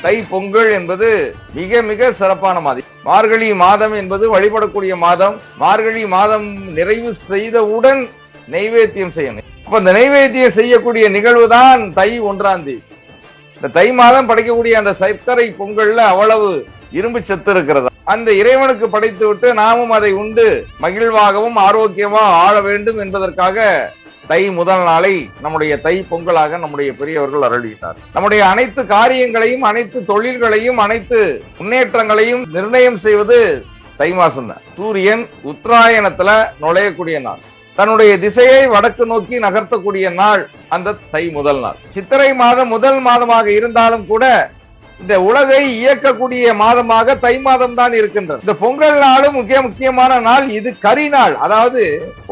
தை பொங்கல் என்பது மிக மிக சிறப்பான மாதம். மார்கழி மாதம் என்பது வழிபடக்கூடிய மாதம். மார்கழி மாதம் நிறைவு செய்தவுடன் நைவேத்தியம் செய்யணும். அப்ப இந்த நைவேத்தியம் செய்யக்கூடிய நிகழ்வு தான் தை 1ஆம் தேதி. இந்த தை மாதம் படைக்கக்கூடிய அந்த சர்க்கரை பொங்கல்ல அவ்வளவு இரும்பு சத்து இருக்கிறது. அந்த இறைவனுக்கு படைத்து விட்டு நாமும் அதை உண்டு மகிழ்வாகவும் ஆரோக்கியமாக ஆள வேண்டும் என்பதற்காக தை முதல் நாளை நம்முடைய தை பொங்கலாக நம்முடைய பெரியவர்கள் அருளிட்டார். நம்முடைய அனைத்து காரியங்களையும், அனைத்து தொழில்களையும், அனைத்து முன்னேற்றங்களையும் நிர்ணயம் செய்வது தை மாசம் தான். சூரியன் உத்தராயணத்துல நுழையக்கூடிய நாள், தன்னுடைய திசையை வடக்கு நோக்கி நகர்த்தக்கூடிய நாள் அந்த தை முதல் நாள். சித்திரை மாதம் முதல் மாதமாக இருந்தாலும் கூட இந்த உலகை இயக்கக்கூடிய மாதமாக தை மாதம் தான் இருக்கின்றது. இந்த பொங்கல் நாளும் முக்கியமான நாள். இது கரிநாள், அதாவது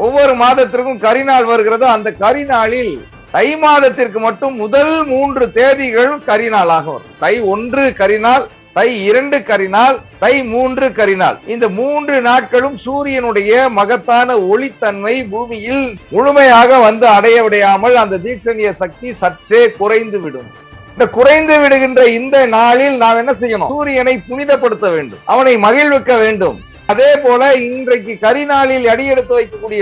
ஒவ்வொரு மாதத்திற்கும் கரிநாள் வருகிறது. அந்த கரிநாளில் தை மாதத்திற்கு மட்டும் முதல் 3 தேதிகள் கரிநாளாக வரும். தை 1 கரிநாள், தை 2 கரிநாள், தை 3 கரிநாள். இந்த 3 நாட்களும் சூரியனுடைய மகத்தான ஒளித்தன்மை பூமியில் முழுமையாக வந்து அடைய விடாமல் அந்த தீட்சணிய சக்தி சற்றே குறைந்து விடும். இந்த குறைந்து விடுகின்ற இந்த நாளில் நாம் என்ன செய்யணும்? சூரியனை புனிதப்படுத்த வேண்டும், அவனை மகிழ்விக்க வேண்டும். அதே போல இன்றைக்கு கரிநாளில் அடியெடுத்து வைக்கக்கூடிய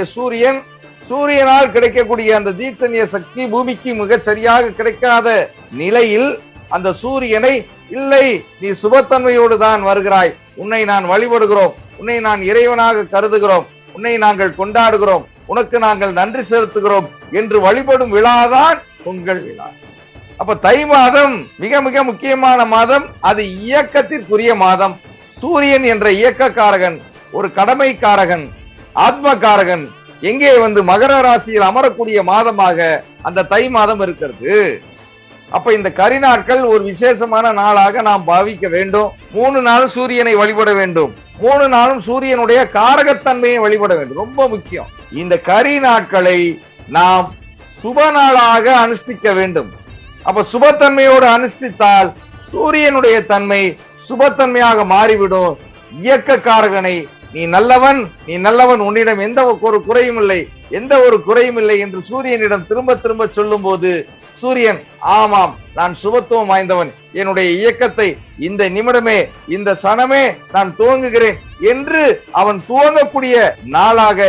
சூரியனால் கிடைக்கக்கூடிய அந்த தீட்சணிய சக்தி பூமிக்கு மிகச் சரியாக கிடைக்காத நிலையில் அந்த சூரியனை, இல்லை நீ சுபத்தன்மையோடு தான் வருகிறாய், உன்னை நான் வழிபடுகிறோம், உன்னை நான் இறைவனாக கருதுகிறோம், உன்னை நாங்கள் கொண்டாடுகிறோம், உனக்கு நாங்கள் நன்றி செலுத்துகிறோம் என்று வழிபடும் விழாதான் பொங்கல் விழா. அப்ப தை மாதம் மிக மிக முக்கியமான மாதம். அது இயக்கத்திற்குரிய மாதம். சூரியன் என்ற இயக்கக்காரகன், ஒரு கடமைக்காரகன், ஆத்மகாரகன் எங்கே வந்து மகர ராசியில் அமரக்கூடிய மாதமாக அந்த தை மாதம் இருக்கிறது. அப்ப இந்த கரிநாட்கள் ஒரு விசேஷமான நாளாக நாம் பாவிக்க வேண்டும். 3 நாள் சூரியனை வழிபட வேண்டும். 3 நாளும் சூரியனுடைய காரகத்தன்மையை வழிபட வேண்டும். ரொம்ப முக்கியம். இந்த கரி நாட்களை நாம் சுப நாளாக அனுஷ்டிக்க வேண்டும். அப்ப சுபத்தன்மையோடு அனுஷ்டித்தால் சூரியனுடைய தன்மை சுபத்தன்மையாக மாறிவிடும். இயக்கக்காரகனை நீ நல்லவன், நீ நல்லவன், உன்னிடம் எந்த ஒரு குறையும் இல்லை, எந்த ஒரு குறையும் இல்லை என்று சூரியனிடம் திரும்ப திரும்ப சொல்லும் போது சூரியன், ஆமாம் நான் சுபத்துவம் வாய்ந்தவன், என்னுடைய இயக்கத்தை இந்த நிமிடமே, இந்த சனமே நான் துவங்குகிறேன் என்று அவன் துவங்கக்கூடிய நாளாக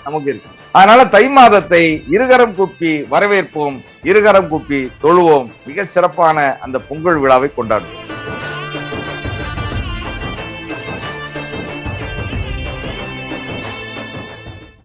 நமக்கு இருக்கு. அதனால தை மாதத்தை இருகரம் கூப்பி வரவேற்போம், இருகரம் கூப்பி தொழுவோம். மிகச் சிறப்பான அந்த பொங்கல் விழாவை கொண்டாடுவோம்.